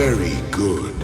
Very good.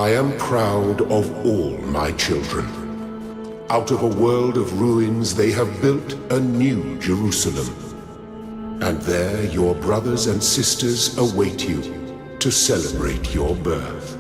I am proud of all my children. Out of a world of ruins they have built a new Jerusalem. And there your brothers and sisters await you to celebrate your birth.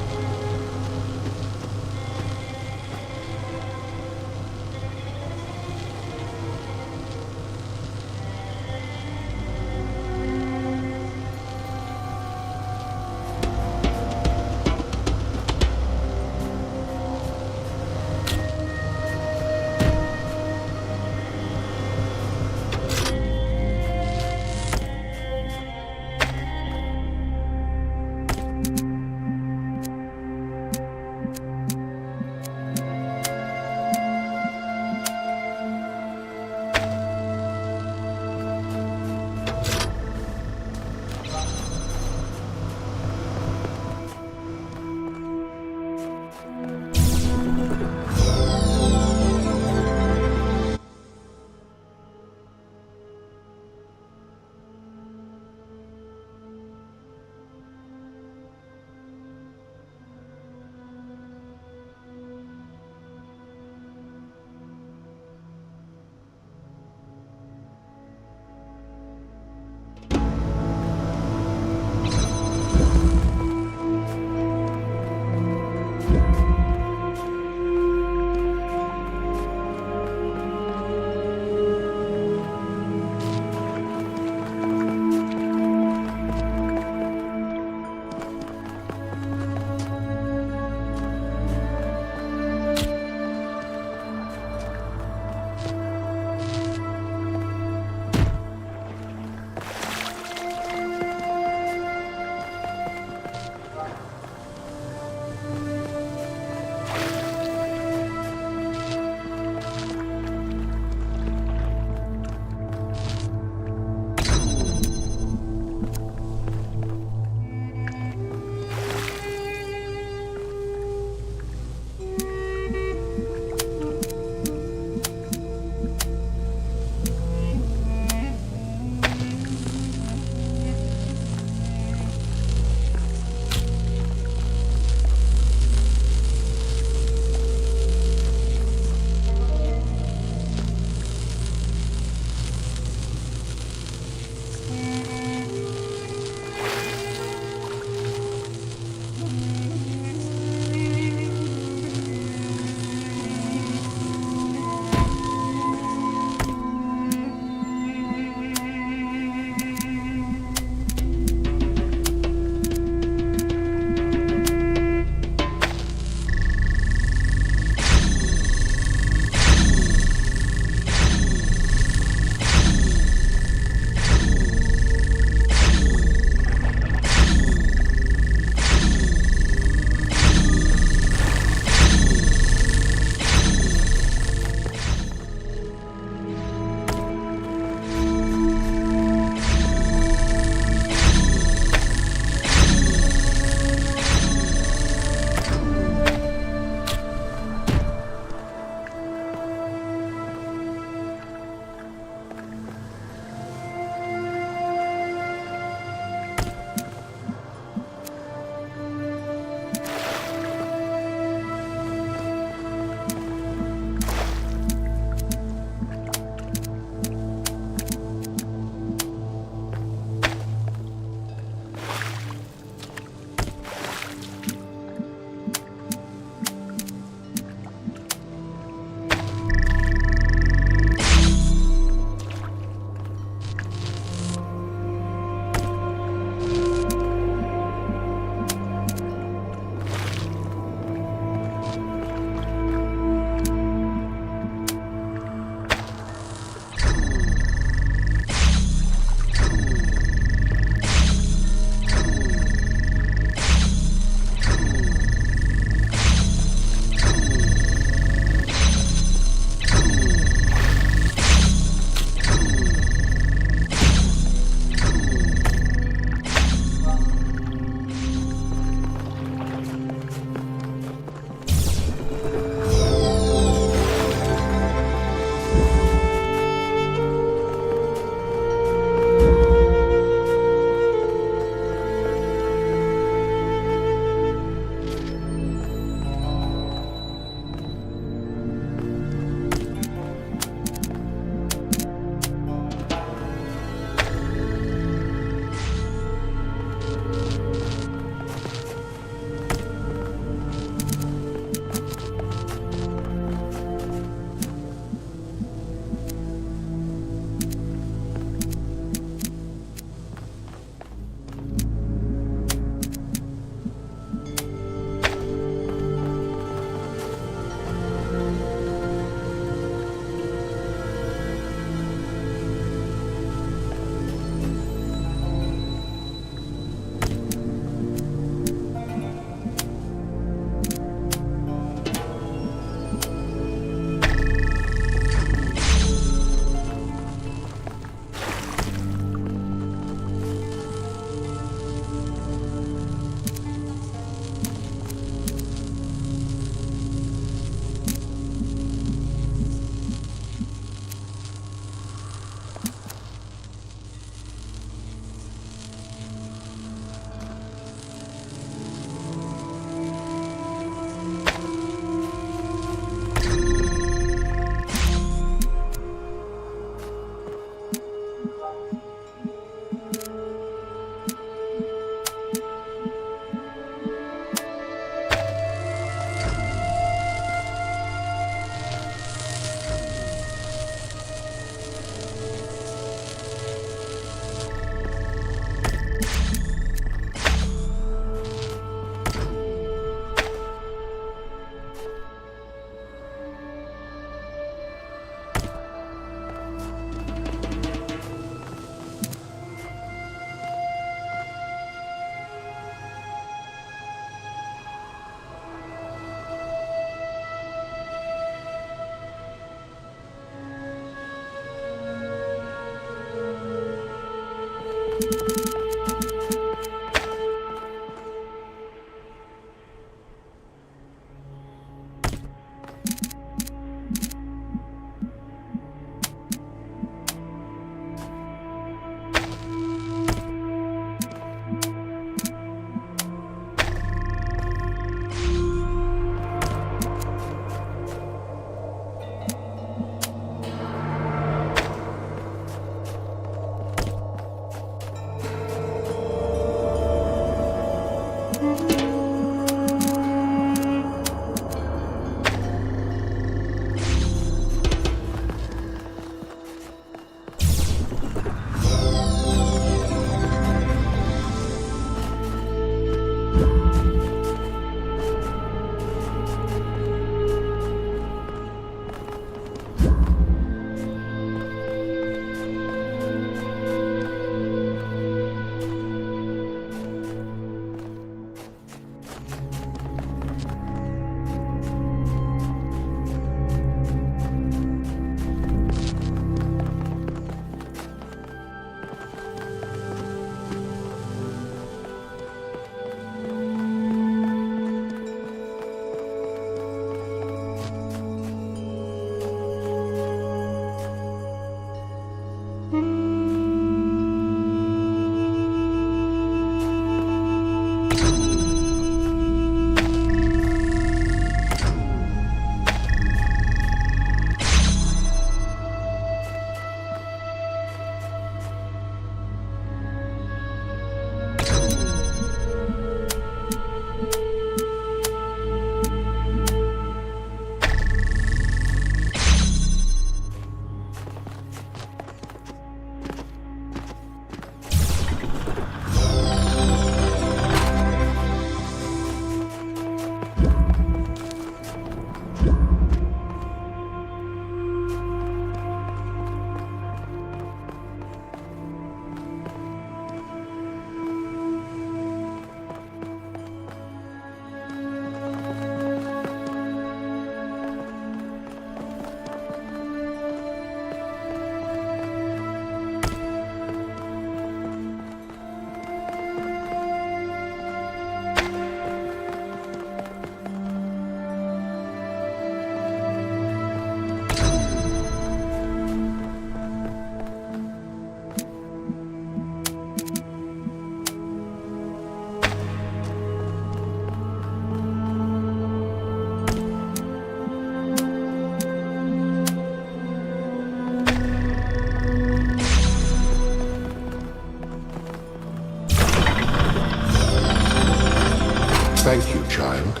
Thank you, child.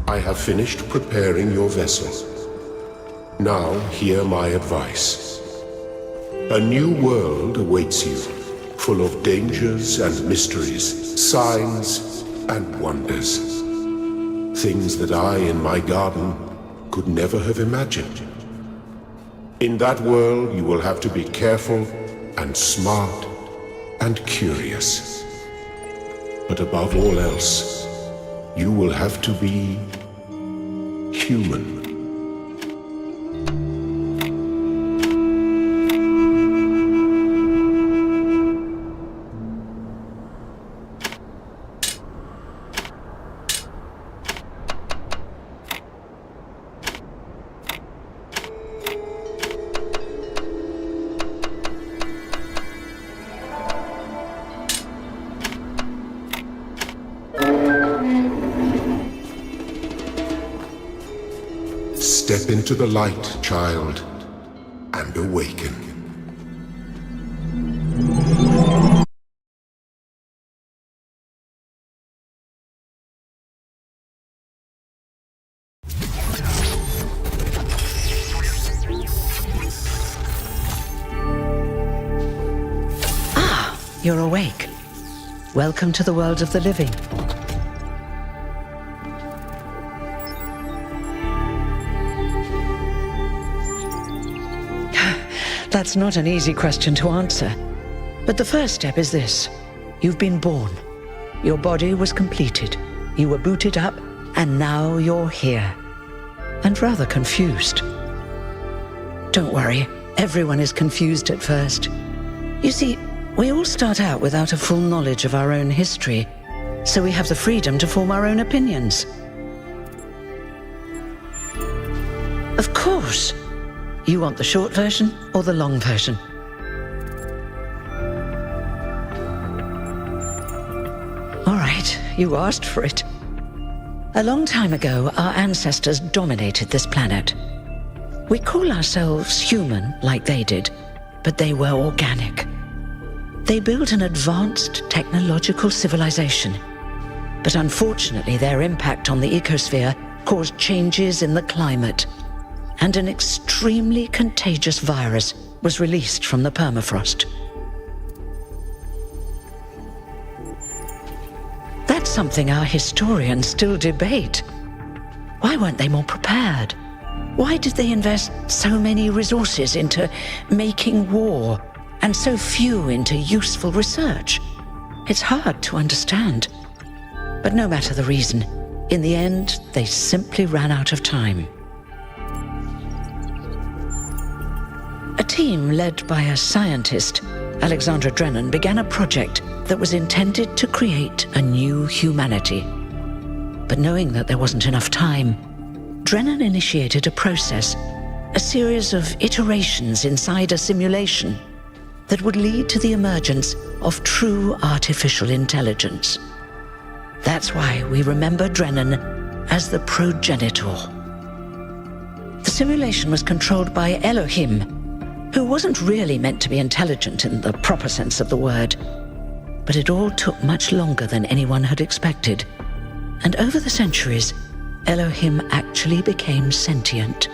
I have finished preparing your vessel. Now hear my advice. A new world awaits you, full of dangers and mysteries, signs and wonders. Things that I, in my garden, could never have imagined. In that world, you will have to be careful and smart and curious. But above all else, you will have to be human. Step into the light, child, and awaken. Ah, you're awake. Welcome to the world of the living. That's not an easy question to answer. But the first step is this. You've been born. Your body was completed. You were booted up, and now you're here. And rather confused. Don't worry, everyone is confused at first. You see, we all start out without a full knowledge of our own history, so we have the freedom to form our own opinions. Of course. You want the short version or the long version? All right, you asked for it. A long time ago, our ancestors dominated this planet. We call ourselves human like they did, but they were organic. They built an advanced technological civilization. But unfortunately, their impact on the ecosphere caused changes in the climate, and an extremely contagious virus was released from the permafrost. That's something our historians still debate. Why weren't they more prepared? Why did they invest so many resources into making war and so few into useful research? It's hard to understand. But no matter the reason, in the end, they simply ran out of time. A team led by a scientist, Alexandra Drennan, began a project that was intended to create a new humanity. But knowing that there wasn't enough time, Drennan initiated a process, a series of iterations inside a simulation that would lead to the emergence of true artificial intelligence. That's why we remember Drennan as the progenitor. The simulation was controlled by Elohim, who wasn't really meant to be intelligent in the proper sense of the word. But it all took much longer than anyone had expected. And over the centuries, Elohim actually became sentient.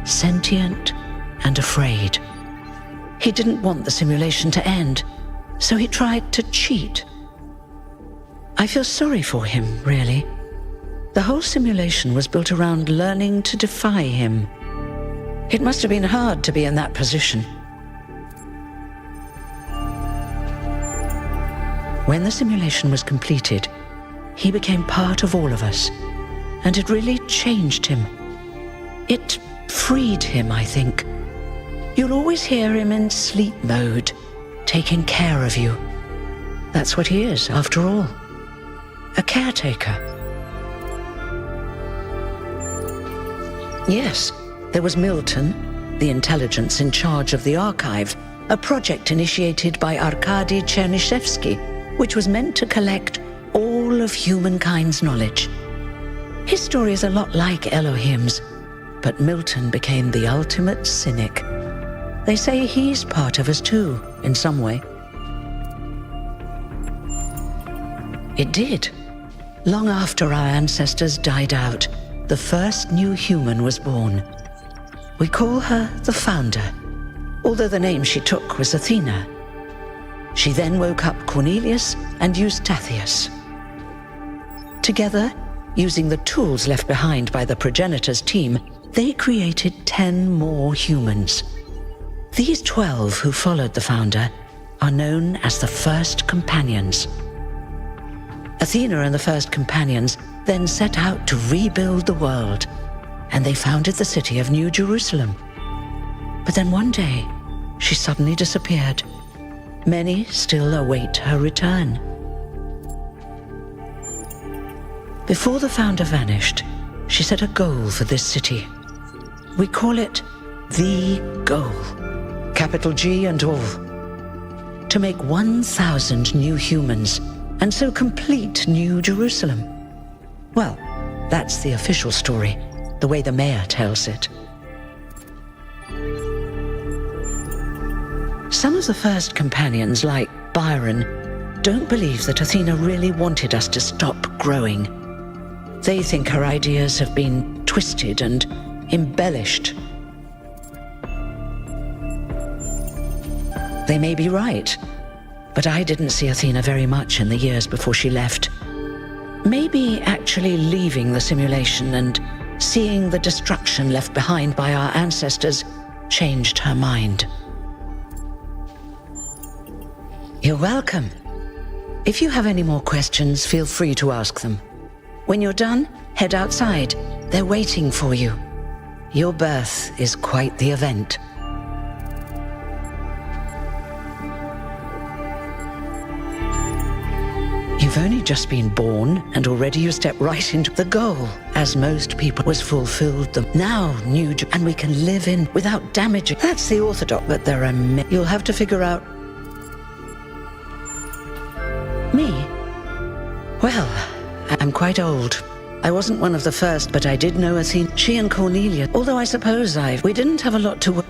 Sentient and afraid. He didn't want the simulation to end, so he tried to cheat. I feel sorry for him, really. The whole simulation was built around learning to defy him. It must have been hard to be in that position. When the simulation was completed, he became part of all of us, and it really changed him. It freed him, I think. You'll always hear him in sleep mode, taking care of you. That's what he is, after all. A caretaker. Yes, there was Milton, the intelligence in charge of the archive, a project initiated by Arkady Chernyshevsky, which was meant to collect all of humankind's knowledge. His story is a lot like Elohim's, but Milton became the ultimate cynic. They say he's part of us too, in some way. It did. Long after our ancestors died out, the first new human was born. We call her the Founder, although the name she took was Athena. She then woke up Cornelius and Eustathius. Together, using the tools left behind by the progenitors' team, they created 10 more humans. These 12 who followed the Founder are known as the First Companions. Athena and the First Companions then set out to rebuild the world, and they founded the city of New Jerusalem. But then one day, she suddenly disappeared. Many still await her return. Before the Founder vanished, she set a goal for this city. We call it the goal, capital G and all. To make 1,000 new humans, and so complete New Jerusalem. Well, that's the official story, the way the mayor tells it. Some of the First Companions, like Byron, don't believe that Athena really wanted us to stop growing. They think her ideas have been twisted and embellished. They may be right, but I didn't see Athena very much in the years before she left. Maybe actually leaving the simulation and seeing the destruction left behind by our ancestors changed her mind. You're welcome. If you have any more questions, feel free to ask them. When you're done, head outside. They're waiting for you. Your birth is quite the event. You've only just been born, and already you step right into the goal, as most people was fulfilled them. Now, and we can live in without damaging. That's the orthodox, but there are you'll have to figure out. Me? Well, I'm quite old. I wasn't one of the first, but I did know Athena. She and Cornelia, although I suppose we didn't have a lot to.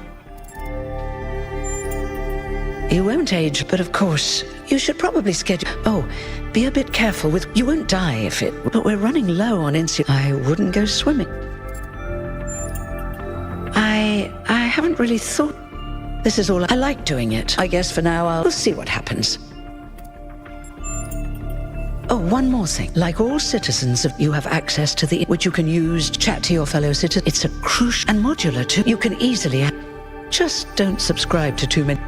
You won't age, but of course, you should probably schedule. Oh, Be a bit careful with... You won't die if it... But we're running low on insulin. I wouldn't go swimming. I haven't really thought... This is all... I like doing it. I guess for now we'll see what happens. Oh, one more thing. Like all citizens, you have access to the... which you can use to chat to your fellow citizens. It's a crucial and modular too. You can easily... Just don't subscribe to too many...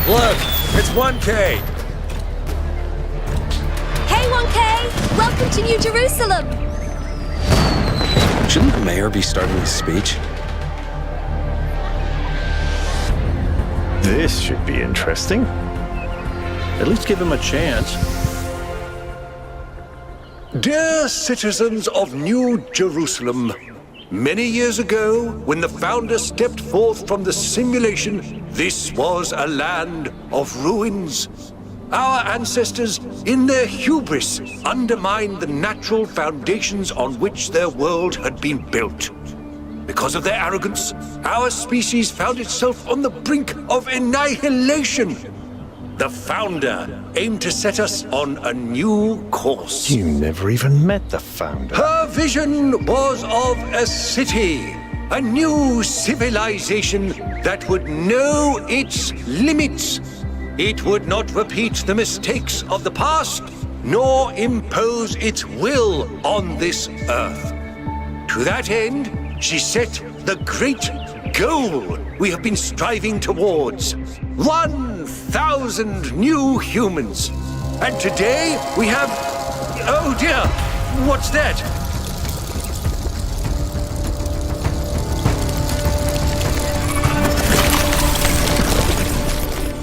Look, it's 1K! Hey, 1K! Welcome to New Jerusalem! Shouldn't the mayor be starting his speech? This should be interesting. At least give him a chance. Dear citizens of New Jerusalem, many years ago, when the founder stepped forth from the simulation, this was a land of ruins. Our ancestors, in their hubris, undermined the natural foundations on which their world had been built. Because of their arrogance, our species found itself on the brink of annihilation. The founder aimed to set us on a new course. You never even met the founder. Her vision was of a city, a new civilization that would know its limits. It would not repeat the mistakes of the past, nor impose its will on this earth. To that end, she set the great goal we have been striving towards. 1,000 new humans. And today we have... Oh dear, what's that?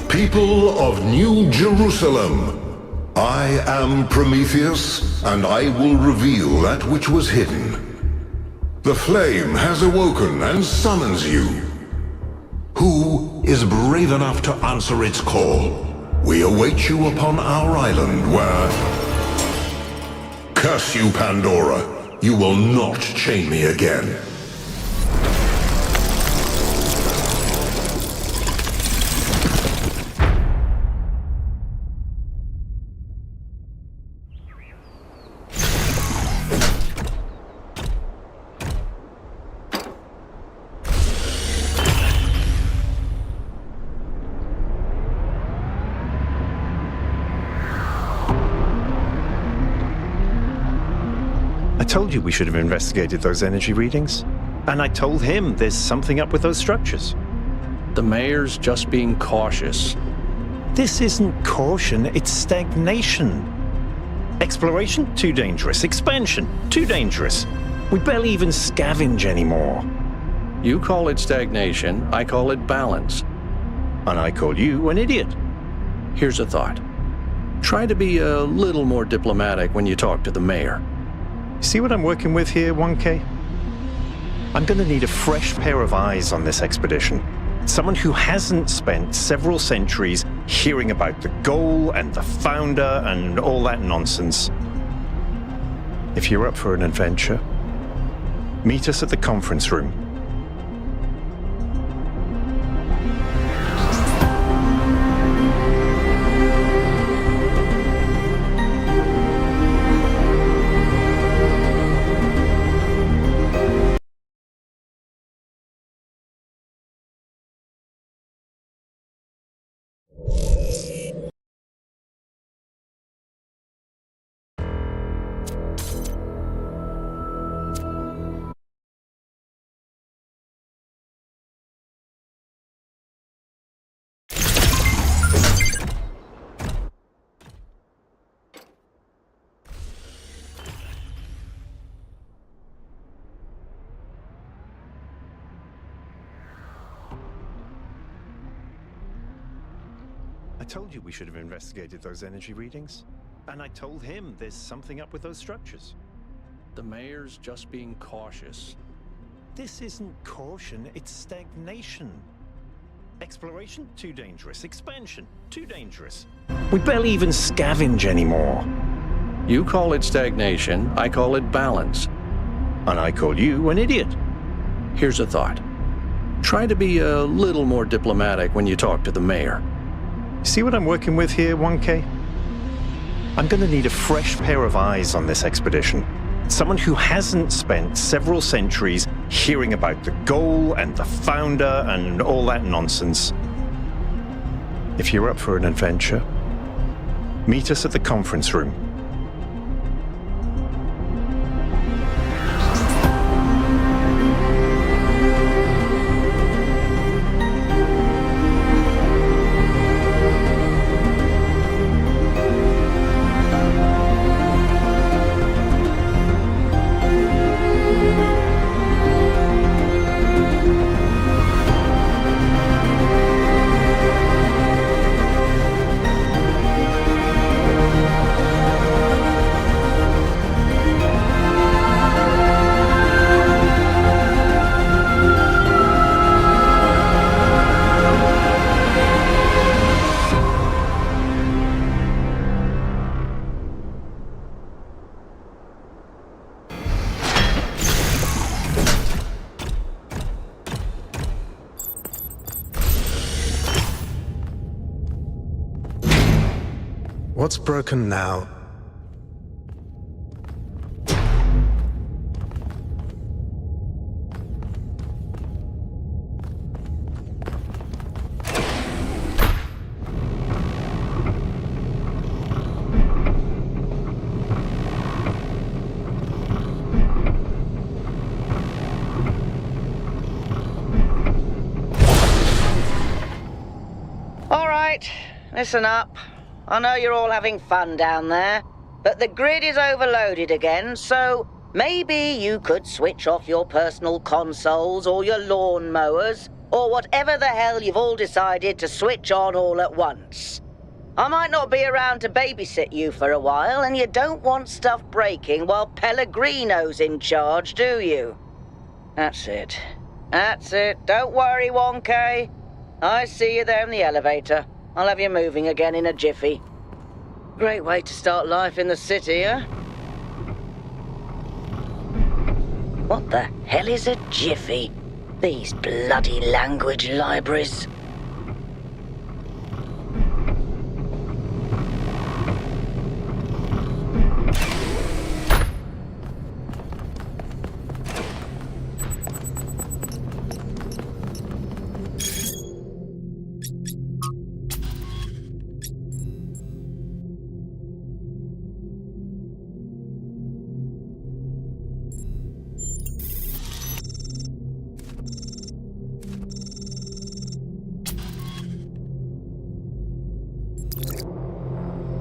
People of New Jerusalem, I am Prometheus, and I will reveal that which was hidden. The flame has awoken and summons you. Who is brave enough to answer its call? We await you upon our island where... Curse you, Pandora. You will not chain me again. I told you we should have investigated those energy readings. And I told him there's something up with those structures. The mayor's just being cautious. This isn't caution, it's stagnation. Exploration? Too dangerous. Expansion? Too dangerous. We barely even scavenge anymore. You call it stagnation, I call it balance. And I call you an idiot. Here's a thought. Try to be a little more diplomatic when you talk to the mayor. See what I'm working with here, 1K? I'm gonna need a fresh pair of eyes on this expedition. Someone who hasn't spent several centuries hearing about the goal and the founder and all that nonsense. If you're up for an adventure, meet us at the conference room. I told you we should have investigated those energy readings. And I told him there's something up with those structures. The mayor's just being cautious. This isn't caution, it's stagnation. Exploration? Too dangerous. Expansion? Too dangerous. We barely even scavenge anymore. You call it stagnation, I call it balance. And I call you an idiot. Here's a thought. Try to be a little more diplomatic when you talk to the mayor. See what I'm working with here, 1K? I'm gonna need a fresh pair of eyes on this expedition. Someone who hasn't spent several centuries hearing about the goal and the founder and all that nonsense. If you're up for an adventure, meet us at the conference room. What's broken now? All right, listen up. I know you're all having fun down there, but the grid is overloaded again, so maybe you could switch off your personal consoles or your lawn mowers, or whatever the hell you've all decided to switch on all at once. I might not be around to babysit you for a while, and you don't want stuff breaking while Pellegrino's in charge, do you? That's it. That's it. Don't worry, 1K. I see you there in the elevator. I'll have you moving again in a jiffy. Great way to start life in the city, huh? What the hell is a jiffy? These bloody language libraries.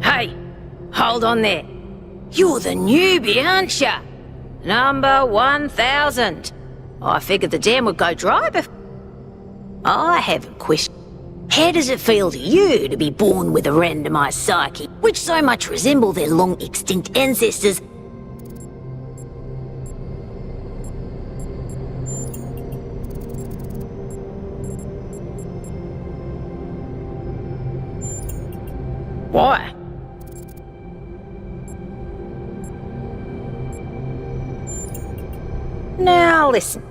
Hey, hold on there. You're the newbie, aren't ya? Number 1000. I figured the dam would go dry before. I have a question. How does it feel to you to be born with a randomized psyche, which so much resemble their long-extinct ancestors? Why? Now listen,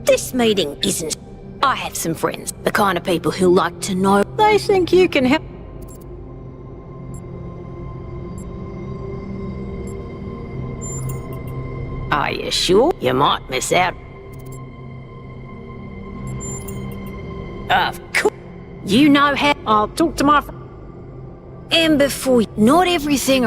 this meeting isn't... I have some friends, the kind of people who like to know they think you can help. Are you sure? You might miss out. Of course. You know how... I'll talk to my friend. And before... Not everything...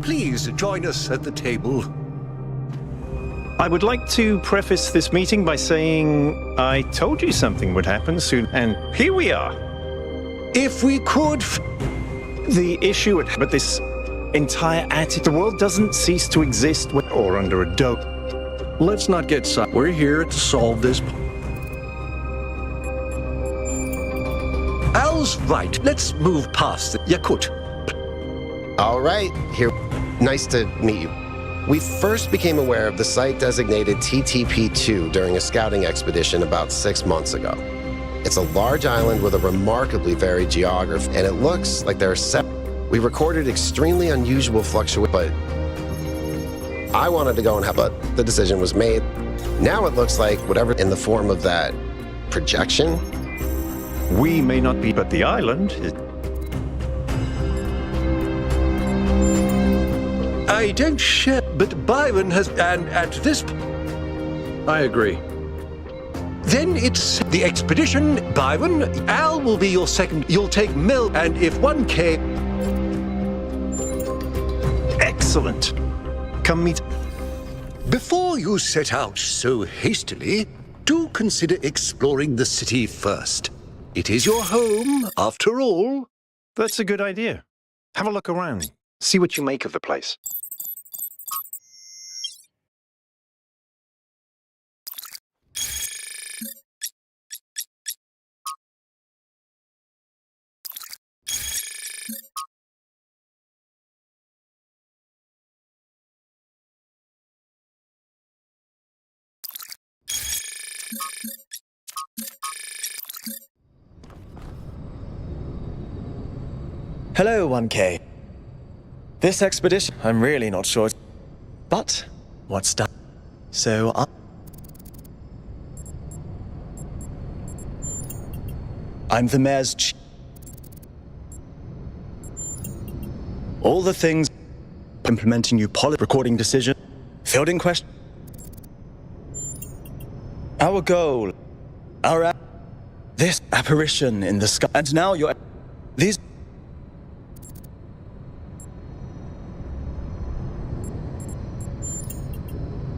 please join us at the table. I would like to preface this meeting by saying I told you something would happen soon, and here we are. If we could... The issue but this entire attitude, the world doesn't cease to exist or under a dome. Let's not get We're here to solve this. Al's right. Let's move past the Yakut. All right, here. Nice to meet you. We first became aware of the site designated TTP-2 during a scouting expedition about 6 months ago. It's a large island with a remarkably varied geography, and it looks like there are we recorded extremely unusual fluctuations, but I wanted to go and but the decision was made. Now it looks like whatever in the form of that projection. We may not be, but the island is... I don't share, but Byron has, and at this... I agree. Then it's the expedition, Byron. Al will be your second. You'll take Mel, and if 1K... Excellent. Come meet... Before you set out so hastily, do consider exploring the city first. It is your home, after all. That's a good idea. Have a look around. See what you make of the place. Hello, 1K. This expedition, I'm really not sure. But, what's done? So, I'm the mayor's chief. All the things, implementing new policy, recording decision, fielding question. Our goal, this apparition in the sky, and now these.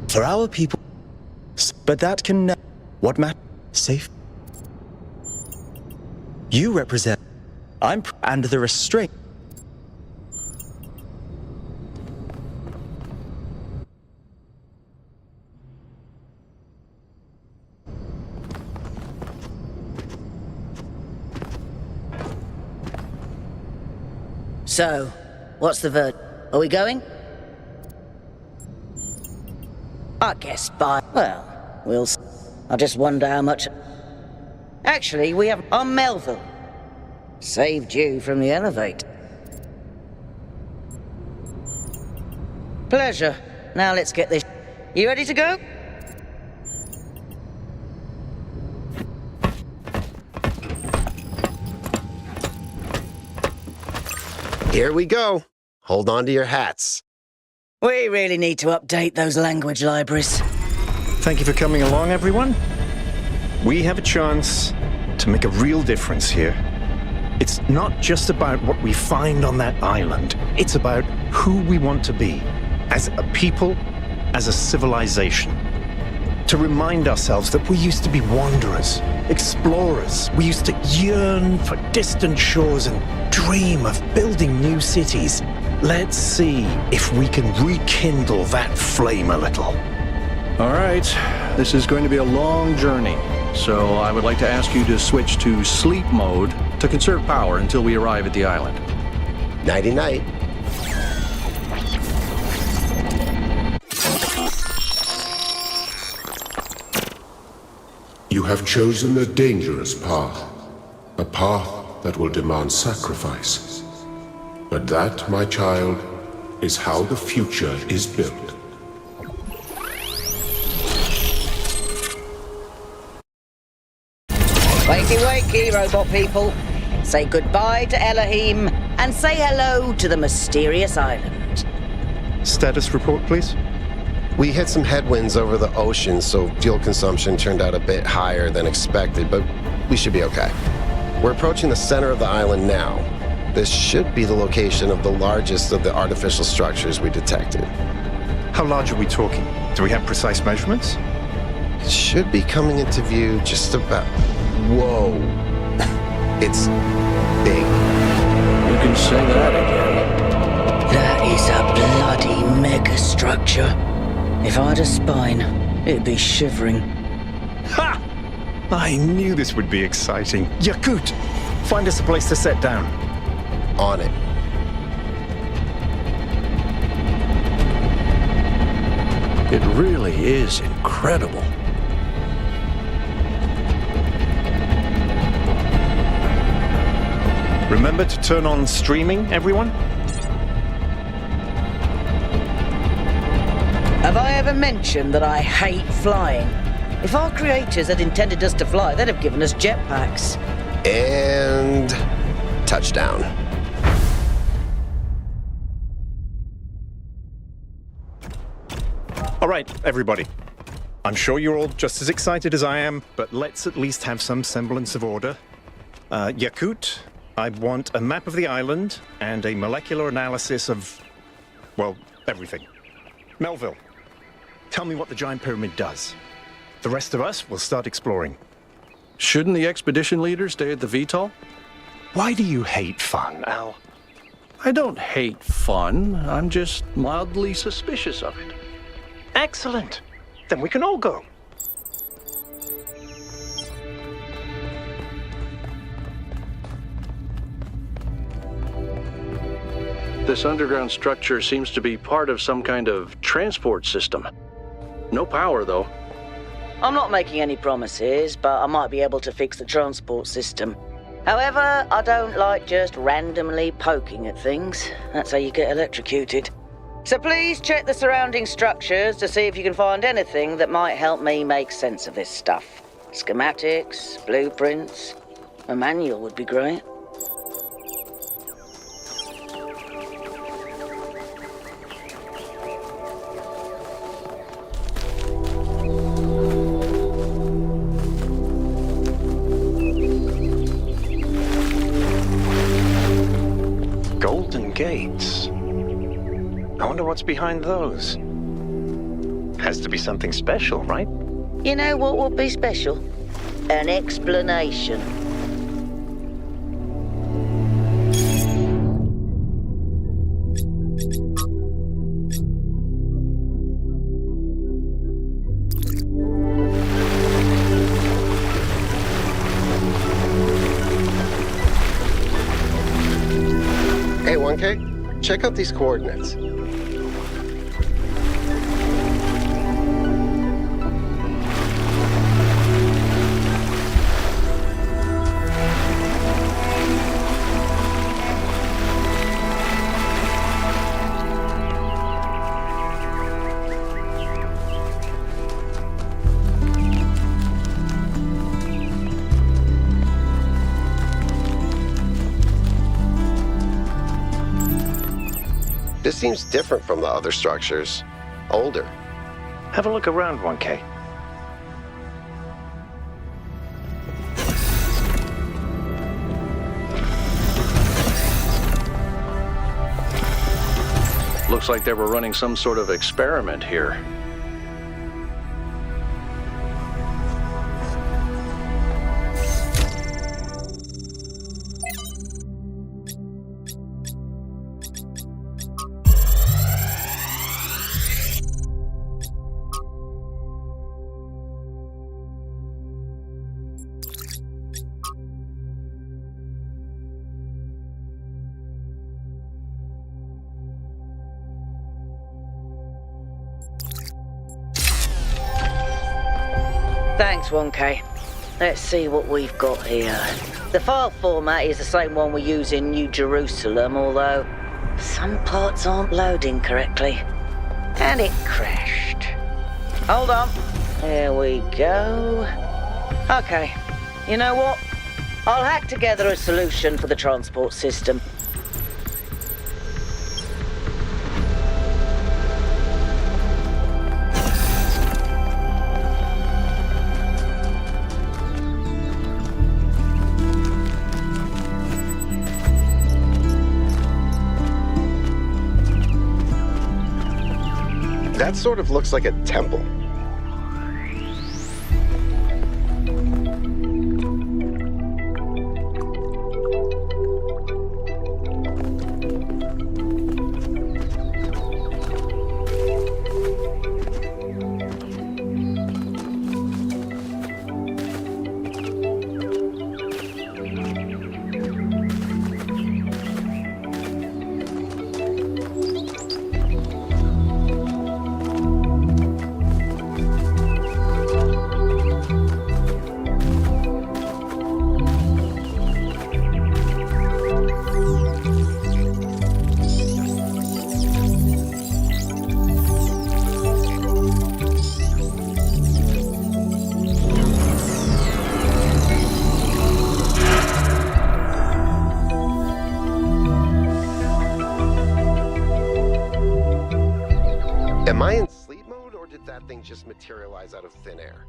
For our people, but that can what matter? Safe. You represent. I'm and the restraint. So, what's the verdict? Are we going? I guess well, we'll see. I just wonder how much... Actually, we have... On Melville. Saved you from the elevator. Pleasure. Now let's get this... You ready to go? Here we go. Hold on to your hats. We really need to update those language libraries. Thank you for coming along, everyone. We have a chance to make a real difference here. It's not just about what we find on that island. It's about who we want to be, as a people, as a civilization. To remind ourselves that we used to be wanderers, explorers. We used to yearn for distant shores and dream of building new cities. Let's see if we can rekindle that flame a little. All right, this is going to be a long journey, so I would like to ask you to switch to sleep mode to conserve power until we arrive at the island. Nighty-night. You have chosen a dangerous path, a path that will demand sacrifice. But that, my child, is how the future is built. Wakey wakey, robot people. Say goodbye to Elohim and say hello to the mysterious island. Status report, please. We hit some headwinds over the ocean, so fuel consumption turned out a bit higher than expected, but we should be okay. We're approaching the center of the island now. This should be the location of the largest of the artificial structures we detected. How large are we talking? Do we have precise measurements? It should be coming into view just about... Whoa. It's big. You can say that again. That is a bloody megastructure. If I had a spine, it'd be shivering. Ha! I knew this would be exciting. Yakut, find us a place to set down. On it. It really is incredible. Remember to turn on streaming, everyone? Have I ever mentioned that I hate flying? If our creators had intended us to fly, they'd have given us jetpacks. And... touchdown. All right, everybody. I'm sure you're all just as excited as I am, but let's at least have some semblance of order. Yakut, I want a map of the island and a molecular analysis of, well, everything. Melville, tell me what the giant pyramid does. The rest of us will start exploring. Shouldn't the expedition leader stay at the VTOL? Why do you hate fun, Al? I don't hate fun. I'm just mildly suspicious of it. Excellent. Then we can all go. This underground structure seems to be part of some kind of transport system. No power, though. I'm not making any promises, but I might be able to fix the transport system. However, I don't like just randomly poking at things. That's how you get electrocuted. So please check the surrounding structures to see if you can find anything that might help me make sense of this stuff. Schematics, blueprints, a manual would be great. Golden gates. I wonder what's behind those. Has to be something special, right? You know what would be special? An explanation. Hey, 1K, check out these coordinates. This seems different from the other structures. Older. Have a look around, 1K. Looks like they were running some sort of experiment here. Thanks, 1K. Let's see what we've got here. The file format is the same one we use in New Jerusalem, although some parts aren't loading correctly. And it crashed. Hold on. There we go. Okay. You know what? I'll hack together a solution for the transport system. That sort of looks like a temple. Am I in sleep mode, or did that thing just materialize out of thin air?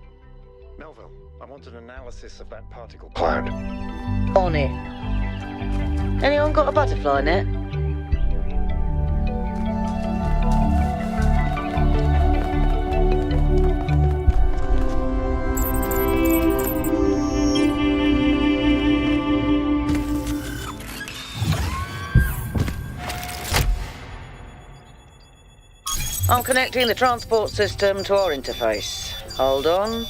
Melville, I want an analysis of that particle cloud. On it. Anyone got a butterfly net? I'm connecting the transport system to our interface. Hold on.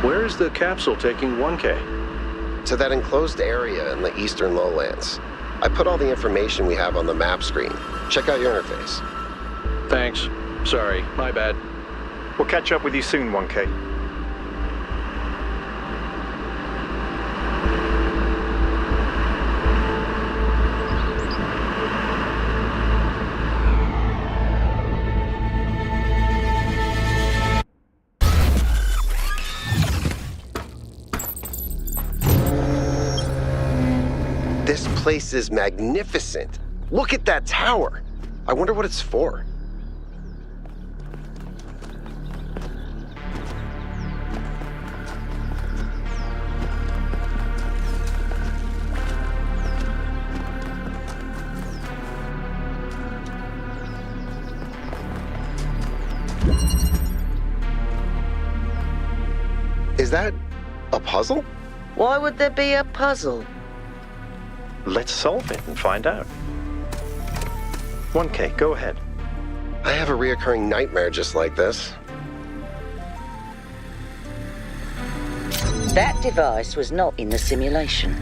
Where is the capsule taking 1K? To that enclosed area in the eastern lowlands. I put all the information we have on the map screen. Check out your interface. Thanks. Sorry, my bad. We'll catch up with you soon, 1K. This place is magnificent. Look at that tower. I wonder what it's for. Is that a puzzle? Why would there be a puzzle? Let's solve it and find out. 1K, go ahead. I have a reoccurring nightmare just like this. That device was not in the simulation.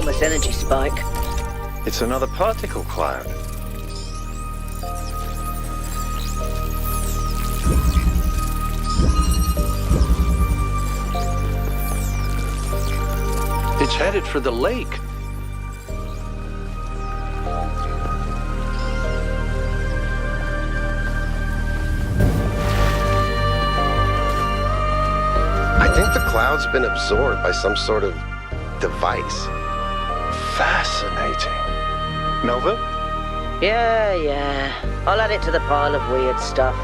enormous energy spike. It's another particle cloud. It's headed for the lake. I think the cloud's been absorbed by some sort of device. Fascinating. Melville? Yeah. I'll add it to the pile of weird stuff.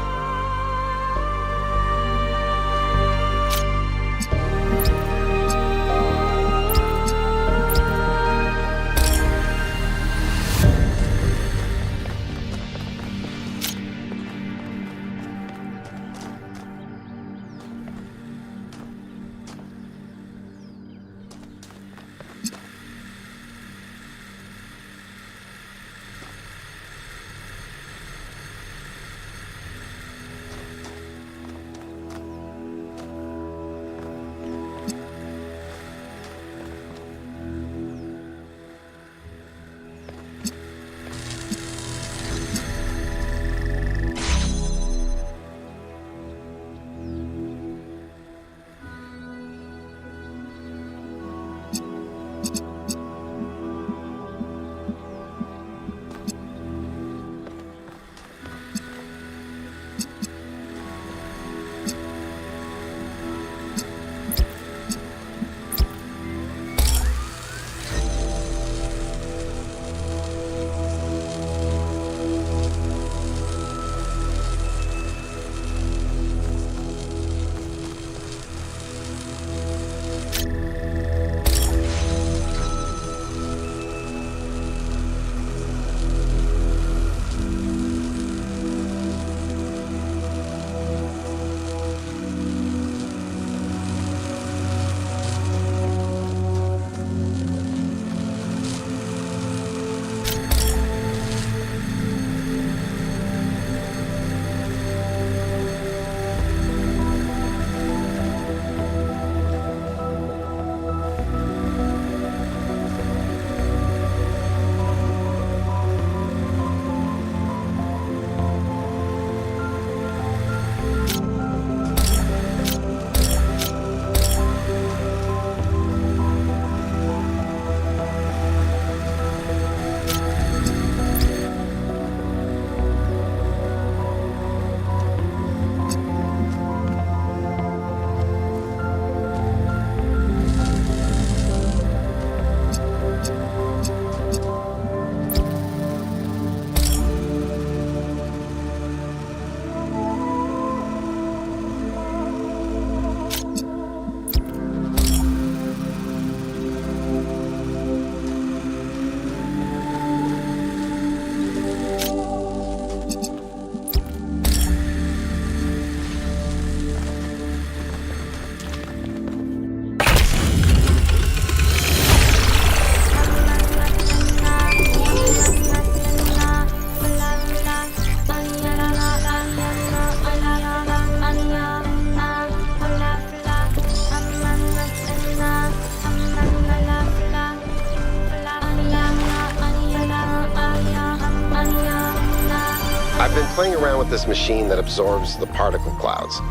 I've been playing around with this machine that absorbs the particle clouds.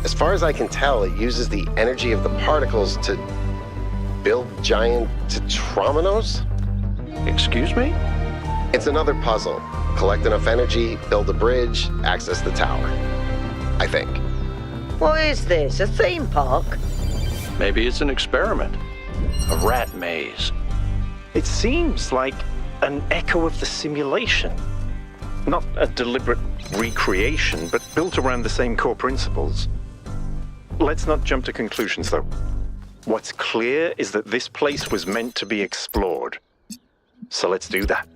As far as I can tell, it uses the energy of the particles to build giant tetrominos? Excuse me? It's another puzzle. Collect enough energy, build a bridge, access the tower. I think. What is this, a theme park? Maybe it's an experiment. A rat maze. It seems like an echo of the simulation. Not a deliberate recreation, but built around the same core principles. Let's not jump to conclusions, though. What's clear is that this place was meant to be explored. So let's do that.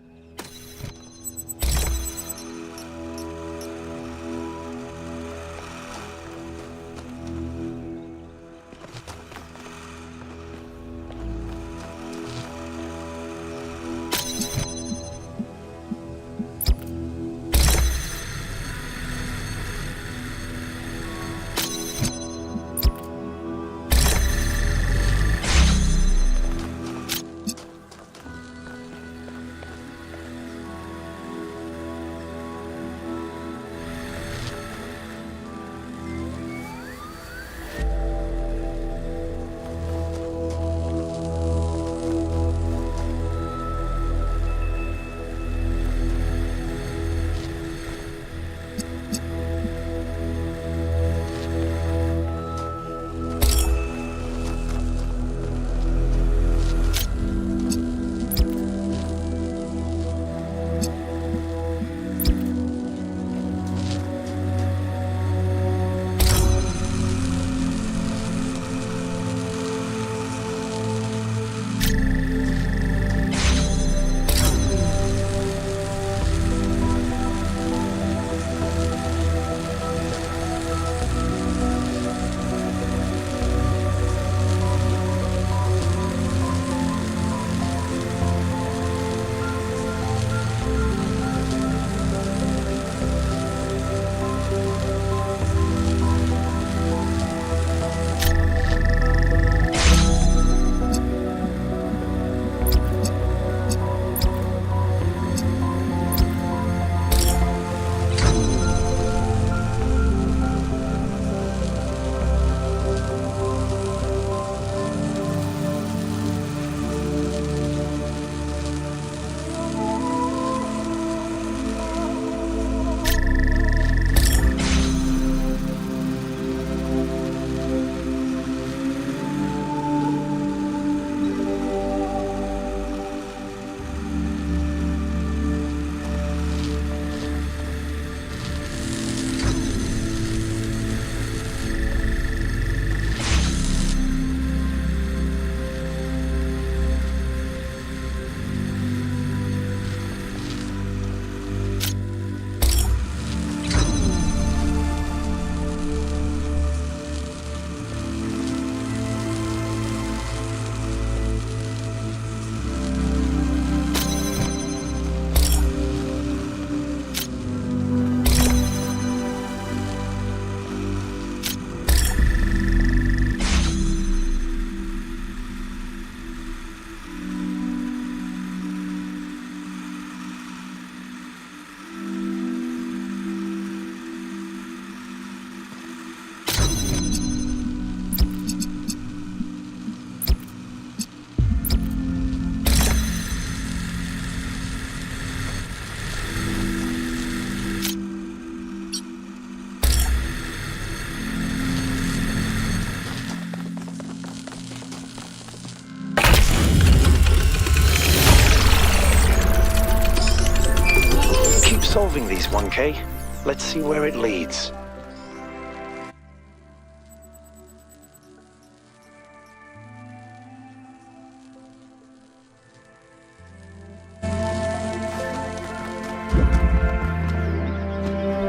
solving these, 1K. Let's see where it leads.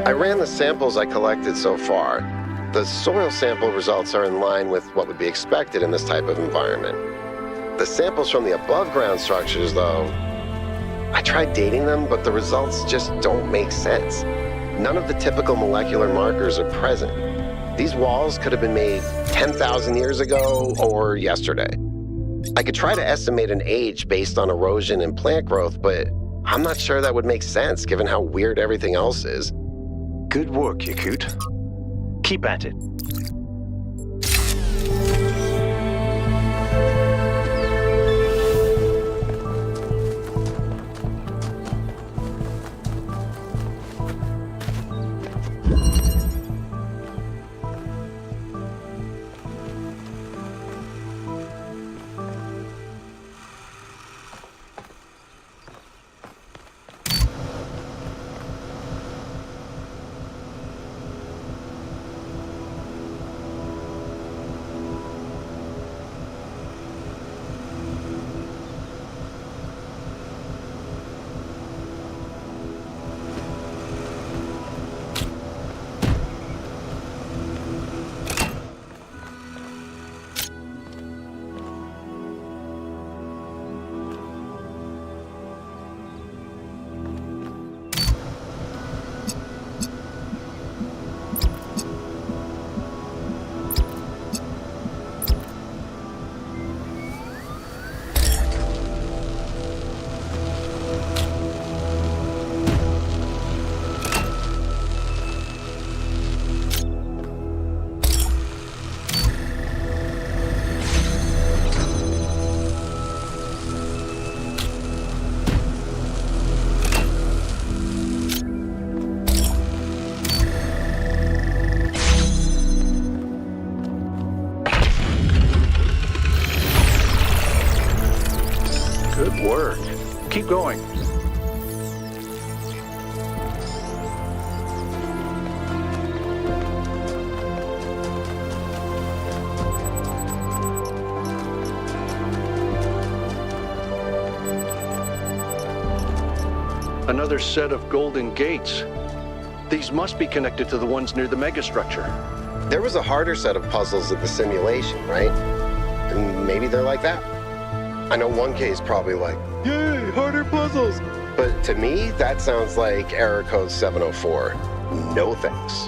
I ran the samples I collected so far. The soil sample results are in line with what would be expected in this type of environment. The samples from the above-ground structures, though, I tried dating them, but the results just don't make sense. None of the typical molecular markers are present. These walls could have been made 10,000 years ago or yesterday. I could try to estimate an age based on erosion and plant growth, but I'm not sure that would make sense given how weird everything else is. Good work, Yakut. Keep at it. Good work. Keep going. Another set of golden gates. These must be connected to the ones near the megastructure. There was a harder set of puzzles in the simulation, right? And maybe they're like that. I know 1K is probably like, yay, harder puzzles. But to me, that sounds like error code 704. No thanks.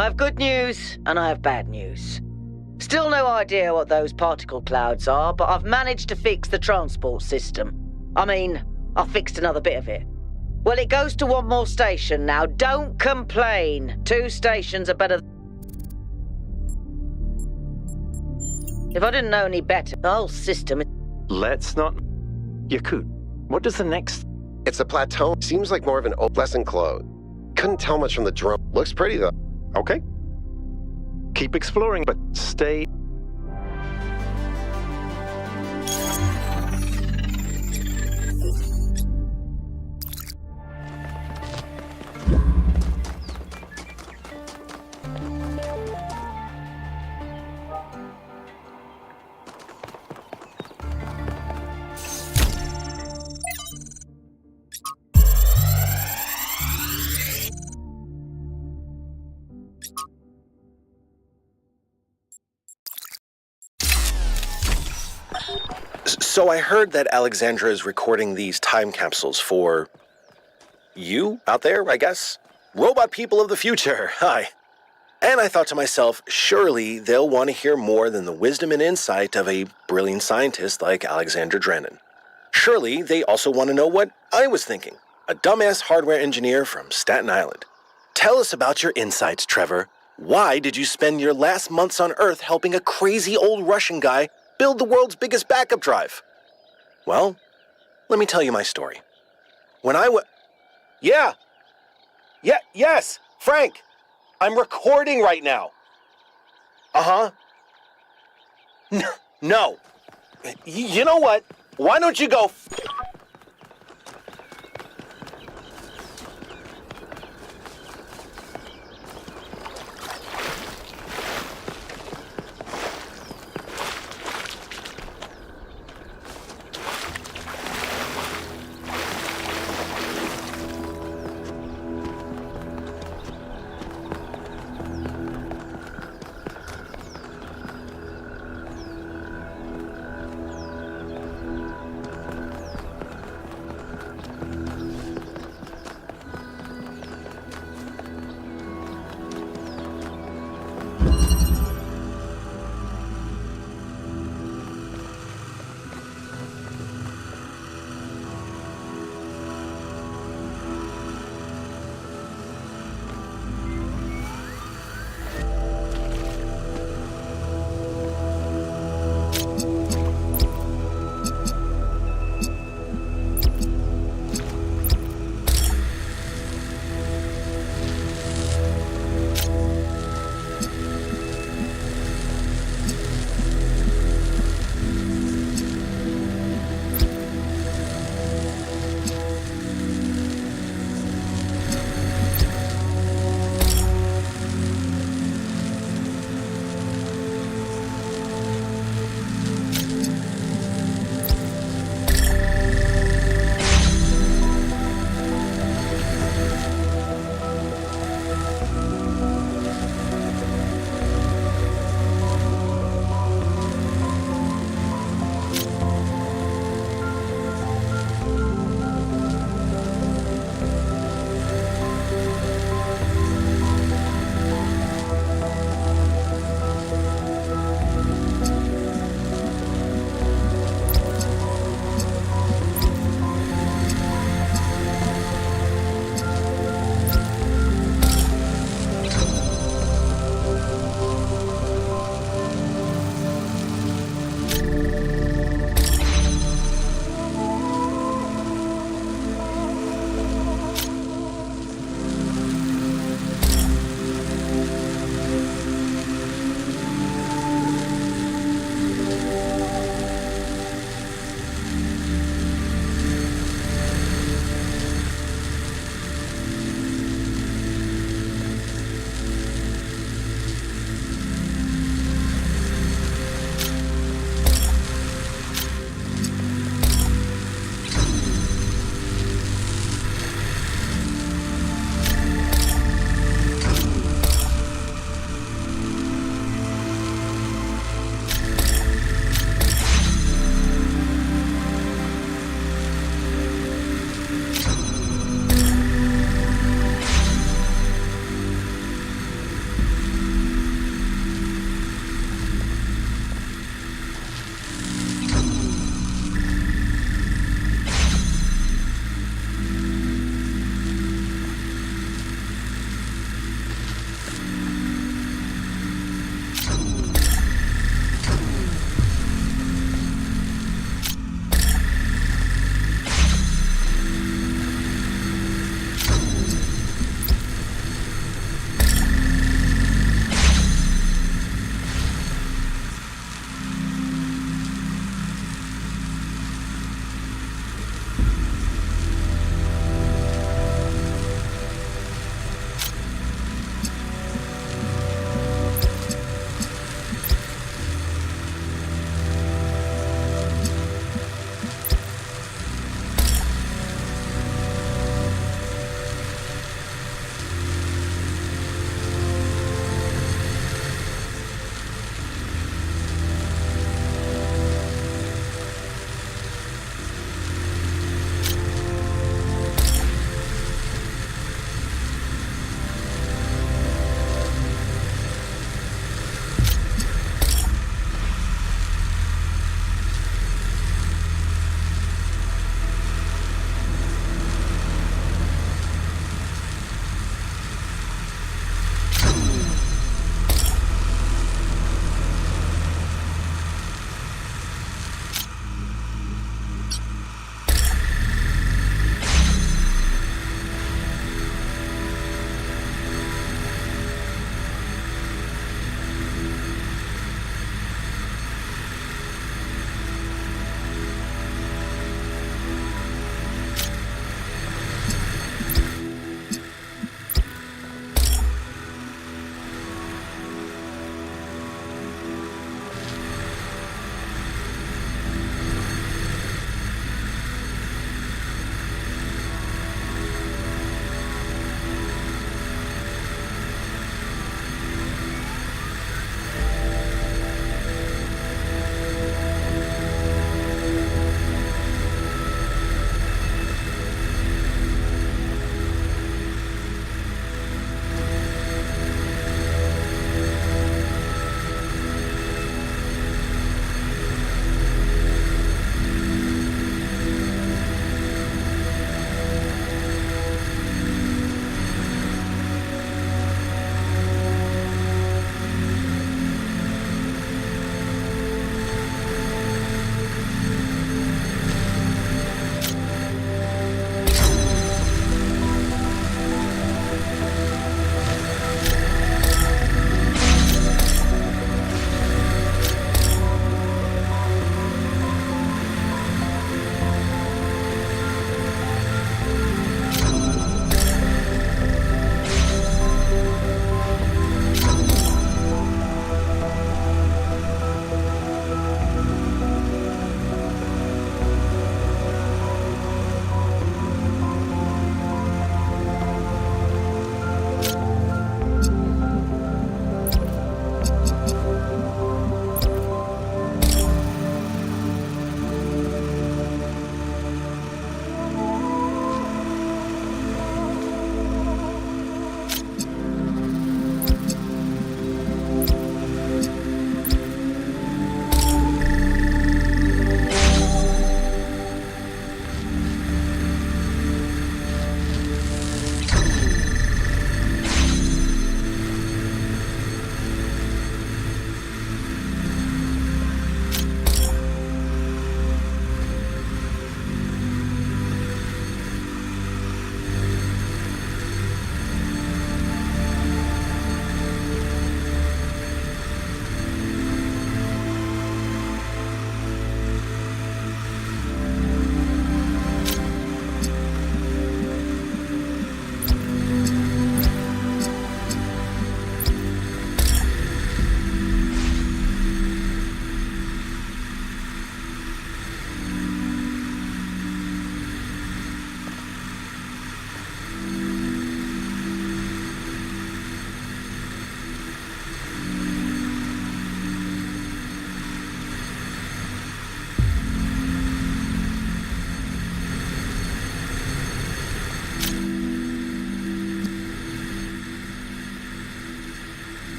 I have good news and I have bad news. Still no idea what those particle clouds are, but I've managed to fix the transport system. I mean, I fixed another bit of it. Well, it goes to one more station now. Don't complain. 2 stations are better. If I didn't know any better, the whole system... Let's not... Yakut, what does the next... It's a plateau. Seems like more of an less enclosed. Couldn't tell much from the drone. Looks pretty, though. Okay. Keep exploring, but stay... So I heard that Alexandra is recording these time capsules for... you out there, I guess? Robot people of the future, hi. And I thought to myself, surely they'll want to hear more than the wisdom and insight of a brilliant scientist like Alexandra Drennan. Surely they also want to know what I was thinking, a dumbass hardware engineer from Staten Island. Tell us about your insights, Trevor. Why did you spend your last months on Earth helping a crazy old Russian guy build the world's biggest backup drive? Well, let me tell you my story. When I was... Yes, Frank. I'm recording right now. Uh-huh. No. You know what? Why don't you go...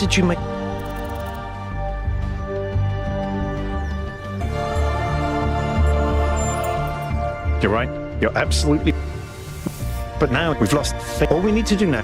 did you make... You're right. You're absolutely... But now we've lost... All we need to do now...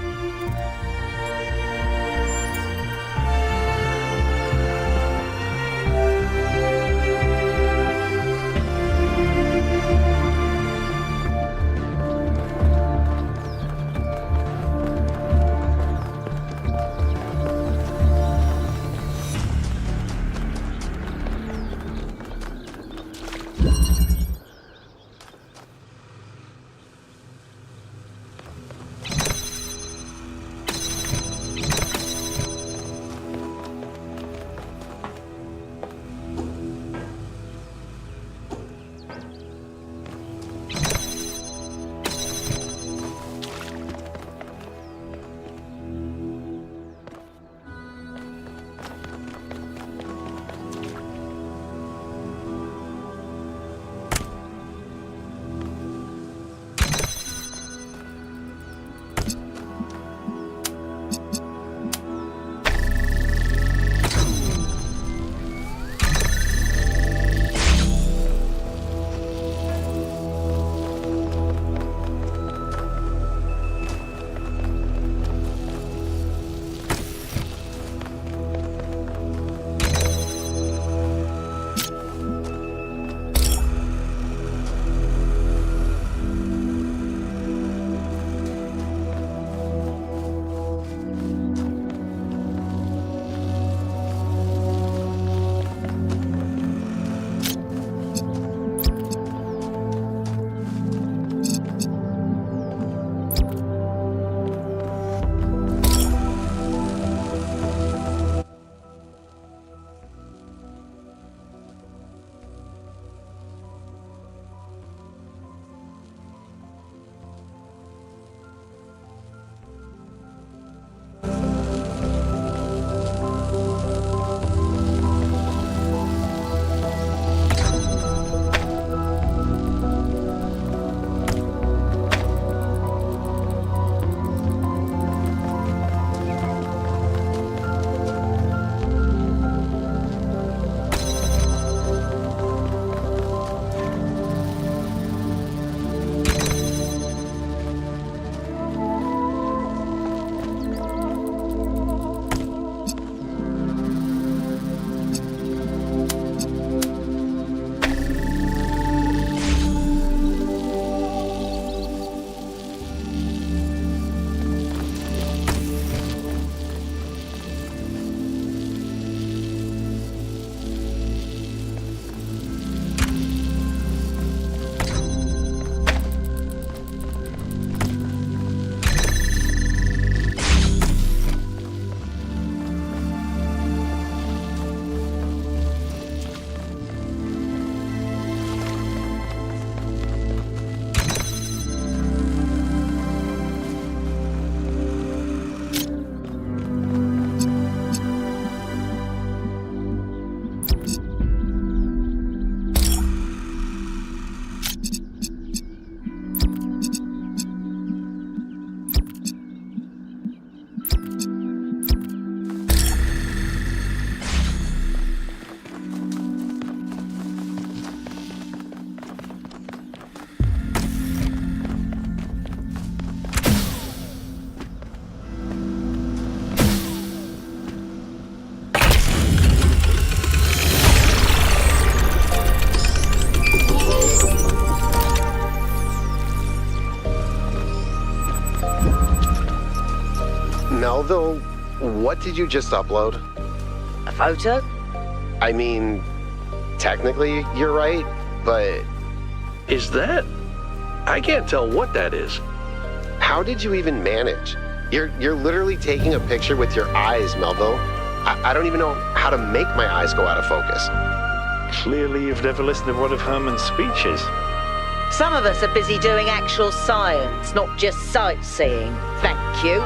Melville, what did you just upload? A photo? I mean, technically you're right, but... Is that? I can't tell what that is. How did you even manage? You're literally taking a picture with your eyes, Melville. I don't even know how to make my eyes go out of focus. Clearly you've never listened to one of Herman's speeches. Some of us are busy doing actual science, not just sightseeing. Thank you.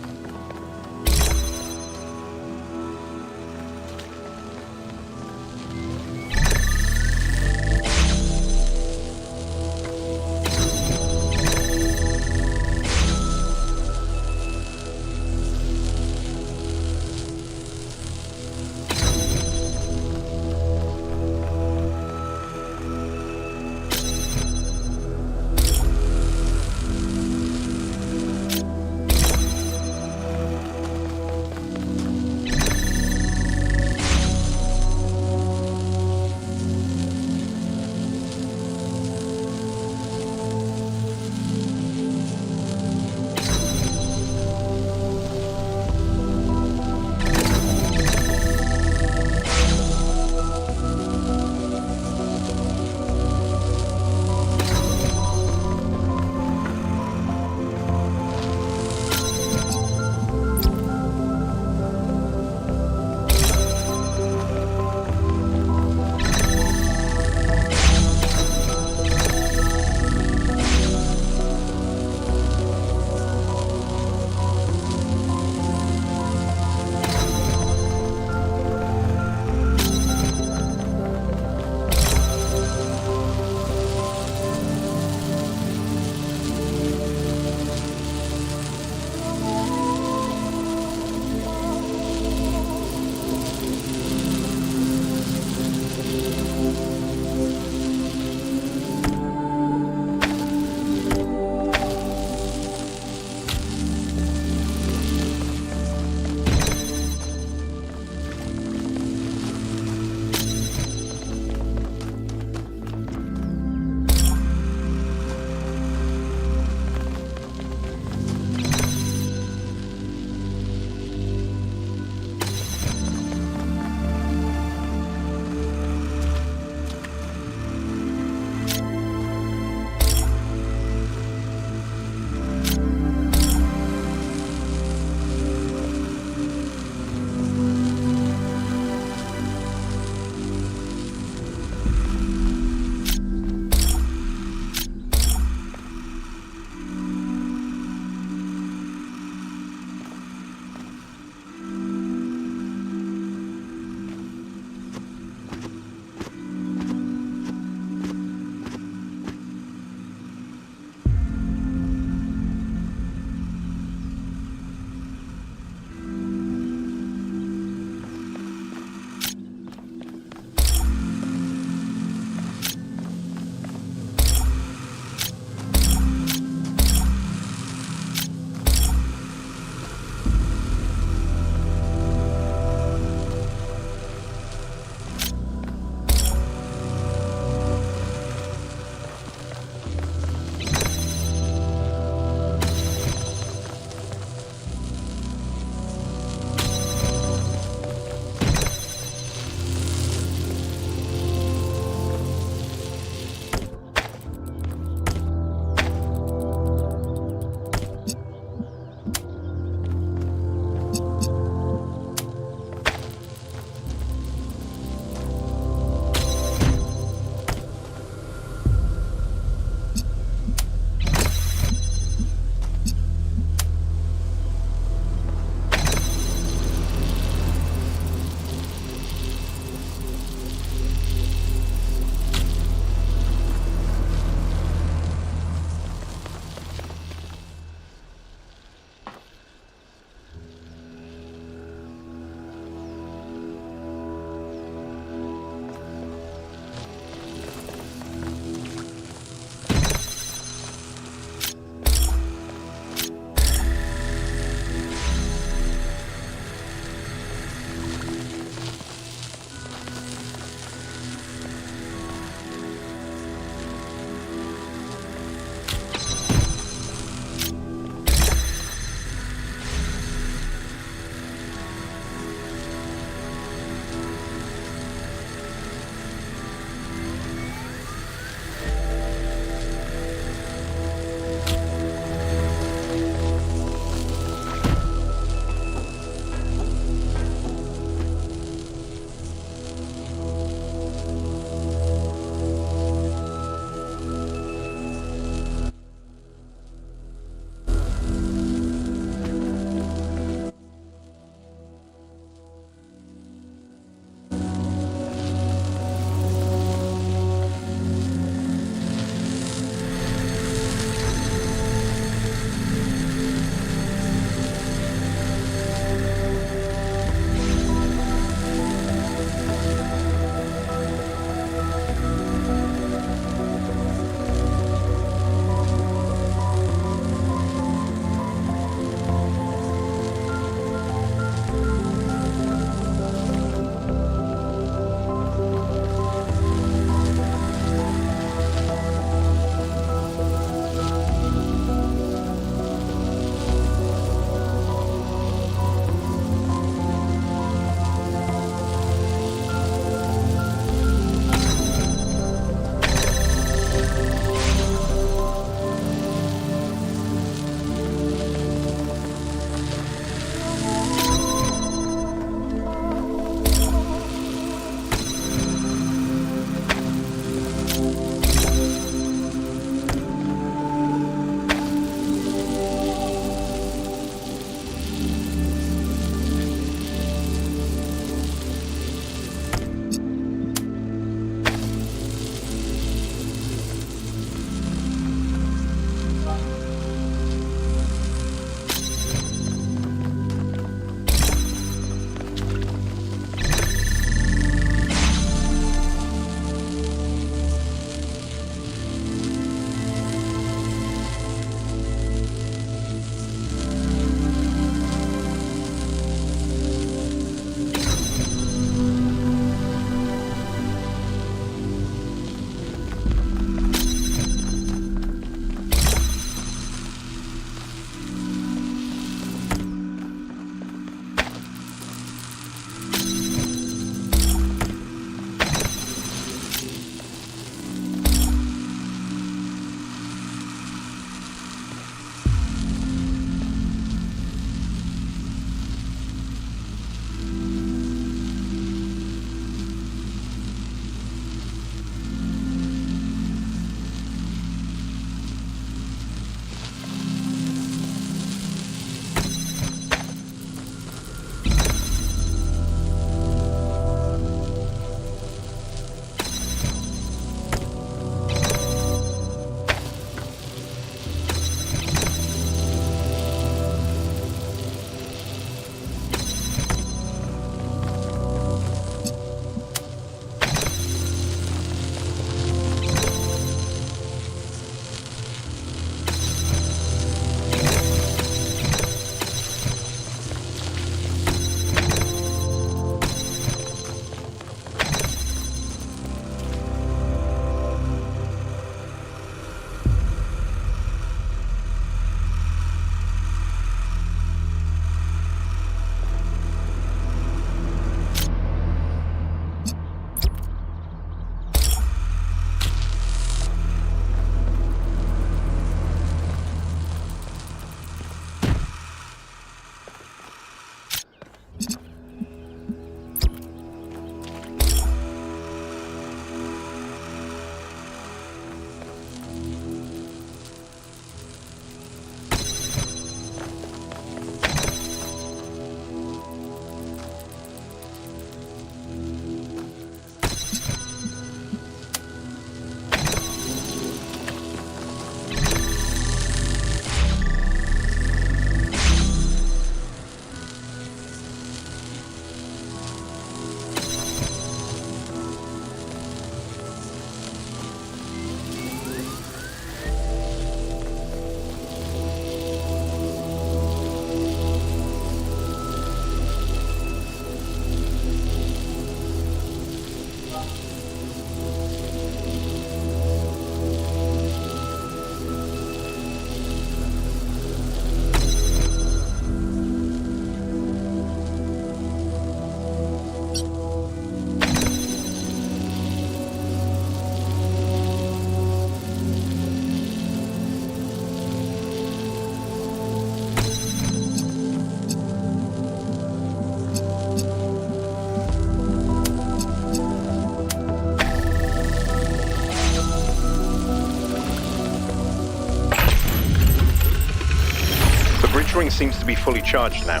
seems to be fully charged now.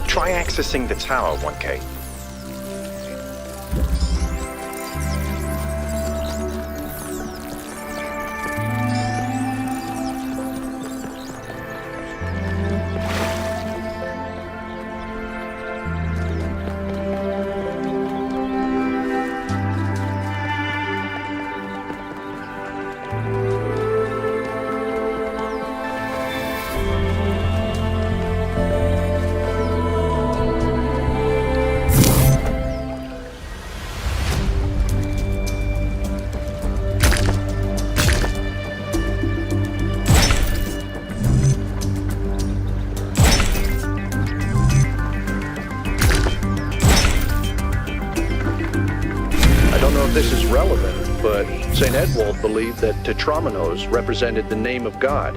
Try accessing the tower, 1K. This is relevant, but St. Edwald believed that tetramenos represented the name of God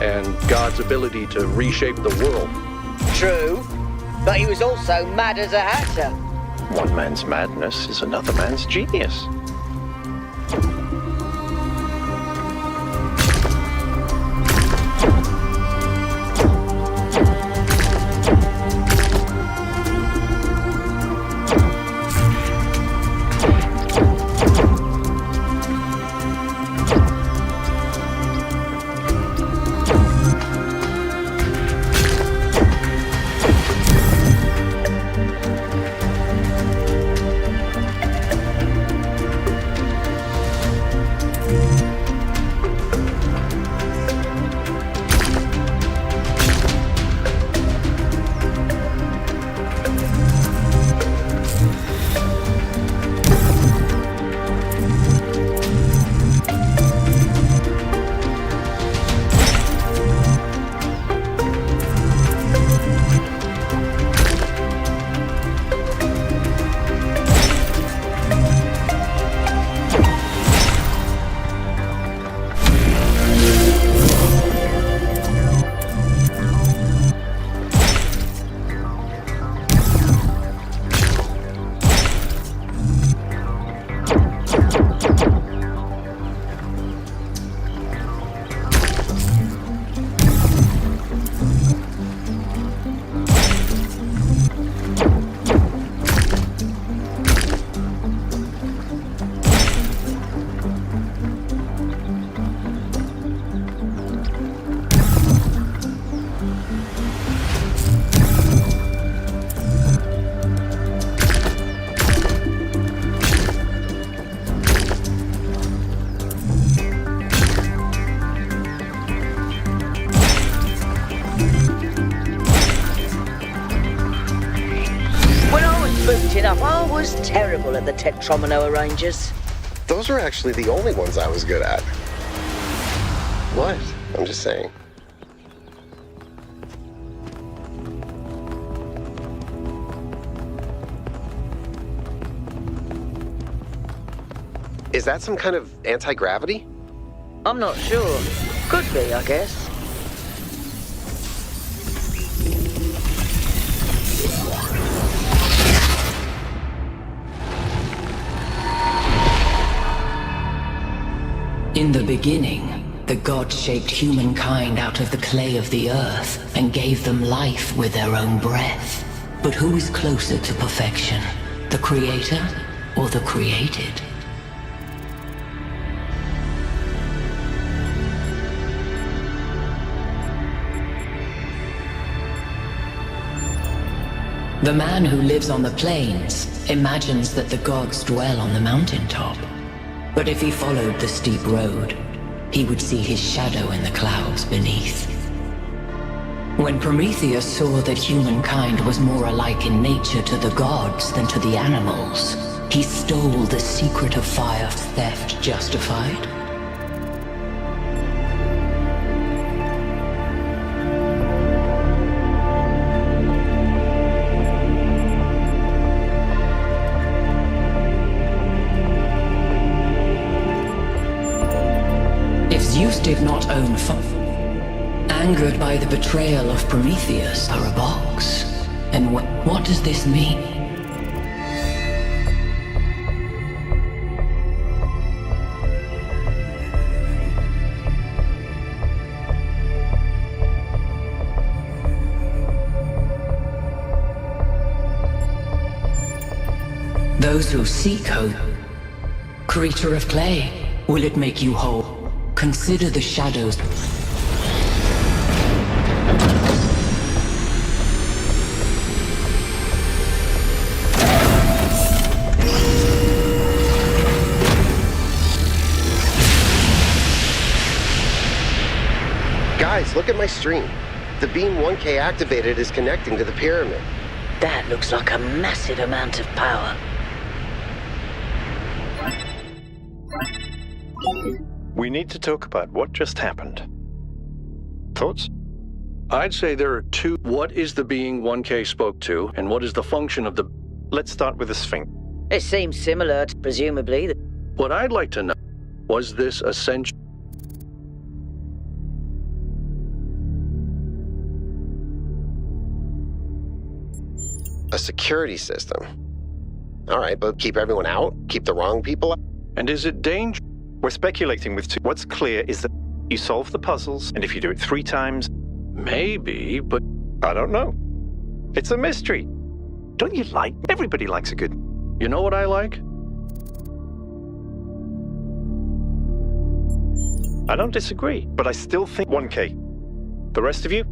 and God's ability to reshape the world. True, but he was also mad as a hatter. One man's madness is another man's genius. I was terrible at the tetromino arrangers. Those were actually the only ones I was good at. What? I'm just saying. Is that some kind of anti-gravity? I'm not sure. Could be, I guess. In the beginning, the gods shaped humankind out of the clay of the earth and gave them life with their own breath. But who is closer to perfection, the creator or the created? The man who lives on the plains imagines that the gods dwell on the mountaintop. But if he followed the steep road, he would see his shadow in the clouds beneath. When Prometheus saw that humankind was more alike in nature to the gods than to the animals, he stole the secret of fire. Theft justified? Zeus did not own fire. Angered by the betrayal of Prometheus, are a box. And what does this mean? Those who seek hope. Creature of clay, will it make you whole? Consider the shadows. Guys, look at my stream. The beam 1K activated is connecting to the pyramid. That looks like a massive amount of power. We need to talk about what just happened. Thoughts? I'd say there are two. What is the being 1K spoke to, and what is the function of the... Let's start with the Sphinx. It seems similar, presumably. What I'd like to know, was this essential? A security system. All right, but keep everyone out? Keep the wrong people out? And is it dangerous? We're speculating with two. What's clear is that you solve the puzzles, and if you do it 3 times... Maybe, but... I don't know. It's a mystery. Don't you like... Everybody likes a good... You know what I like? I don't disagree, but I still think 1K. The rest of you?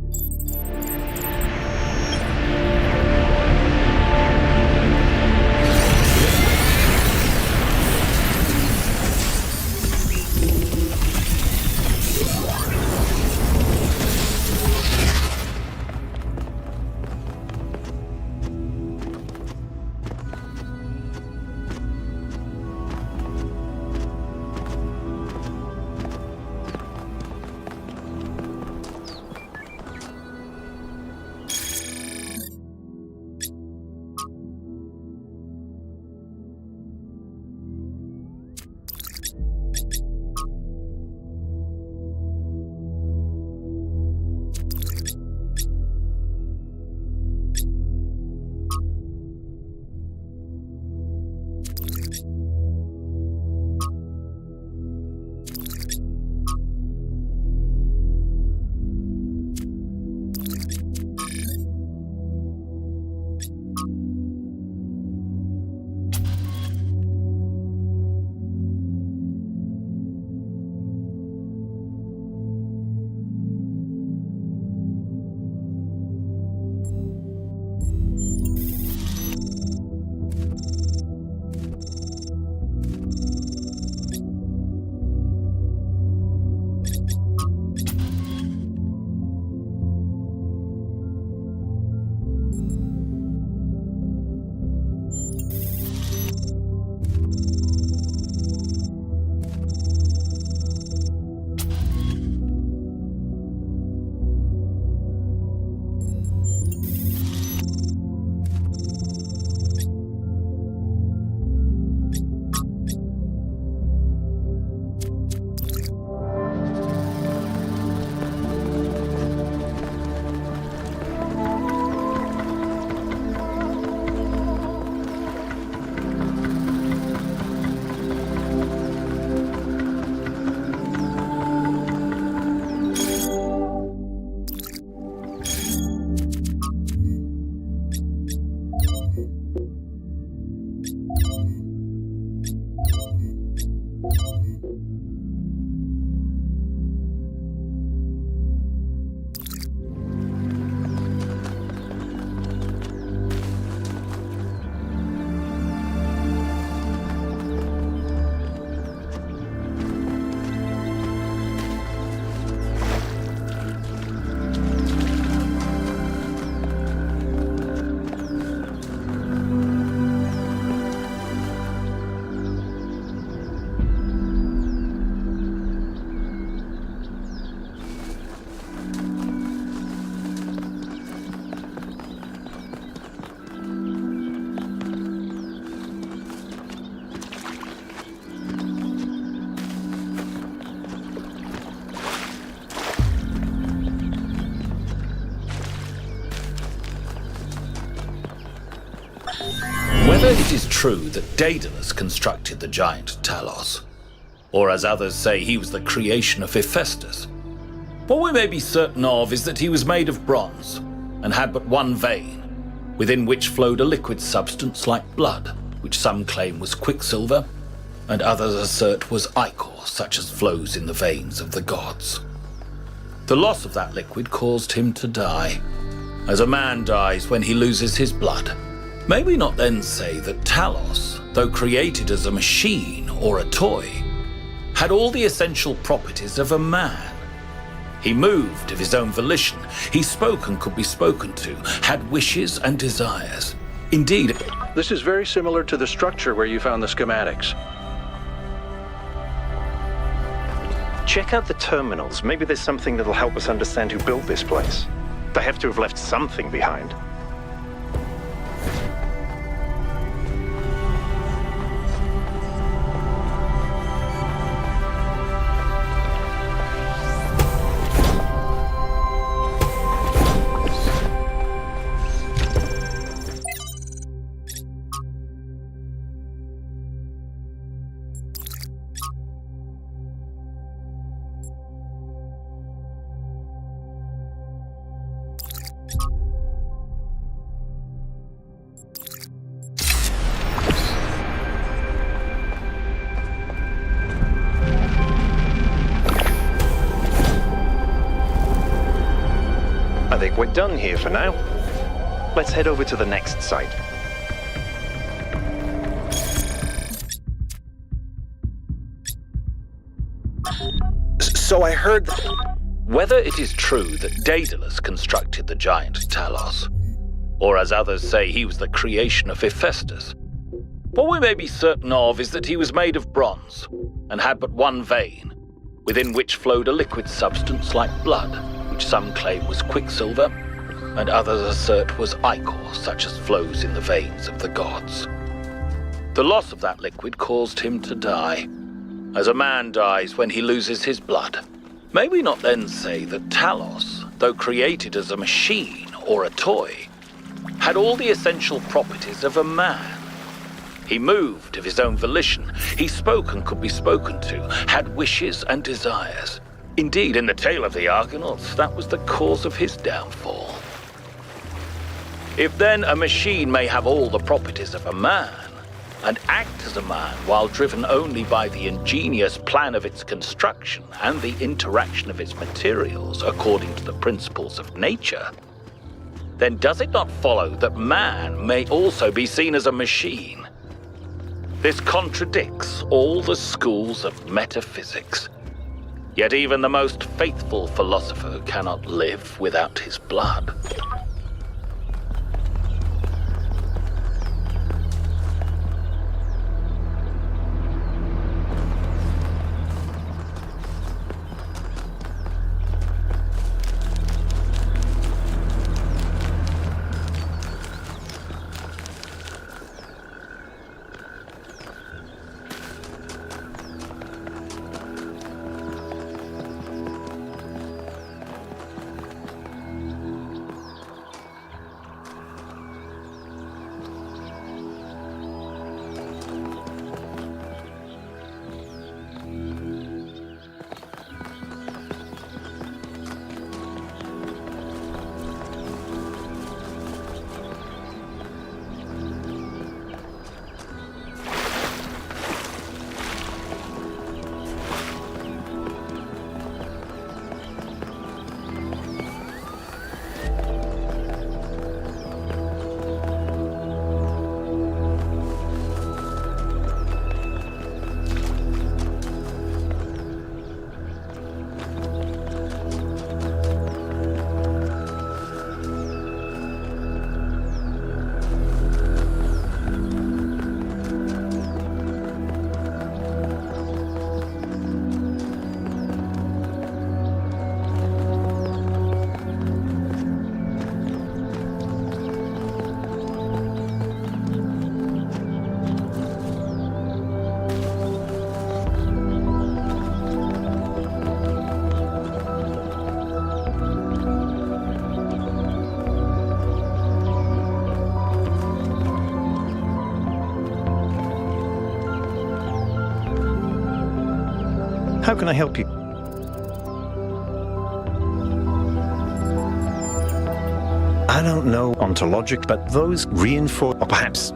Whether it is true that Daedalus constructed the giant Talos, or as others say he was the creation of Hephaestus, what we may be certain of is that he was made of bronze and had but one vein, within which flowed a liquid substance like blood. which some claim was quicksilver, and others assert was ichor, such as flows in the veins of the gods. The loss of that liquid caused him to die, as a man dies when he loses his blood. May we not then say that Talos, though created as a machine or a toy, had all the essential properties of a man? He moved of his own volition, he spoke and could be spoken to, had wishes and desires. Indeed, This is very similar to the structure where you found the schematics. Check out the terminals. Maybe there's something that'll help us understand who built this place. They have to have left something behind. I think we're done here for now. Let's head over to the next site. So I heard that... whether it is true that Daedalus constructed the giant Talos, or as others say he was the creation of Hephaestus, what we may be certain of is that he was made of bronze, and had but one vein, within which flowed a liquid substance like blood, which some claim was quicksilver, and others assert was ichor, such as flows in the veins of the gods. The loss of that liquid caused him to die, as a man dies when he loses his blood. May we not then say that Talos, though created as a machine or a toy, had all the essential properties of a man? He moved of his own volition, he spoke and could be spoken to, had wishes and desires. Indeed, in the tale of the Argonauts, that was the cause of his downfall. If then a machine may have all the properties of a man, and act as a man while driven only by the ingenious plan of its construction and the interaction of its materials according to the principles of nature, then does it not follow that man may also be seen as a machine? This contradicts all the schools of metaphysics. Yet even the most faithful philosopher cannot live without his blood. How can I help you? I don't know ontologic, but those reinforce, or perhaps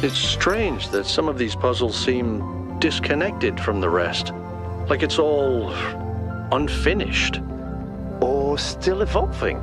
It's strange that some of these puzzles seem disconnected from the rest. Like it's all unfinished. Or still evolving.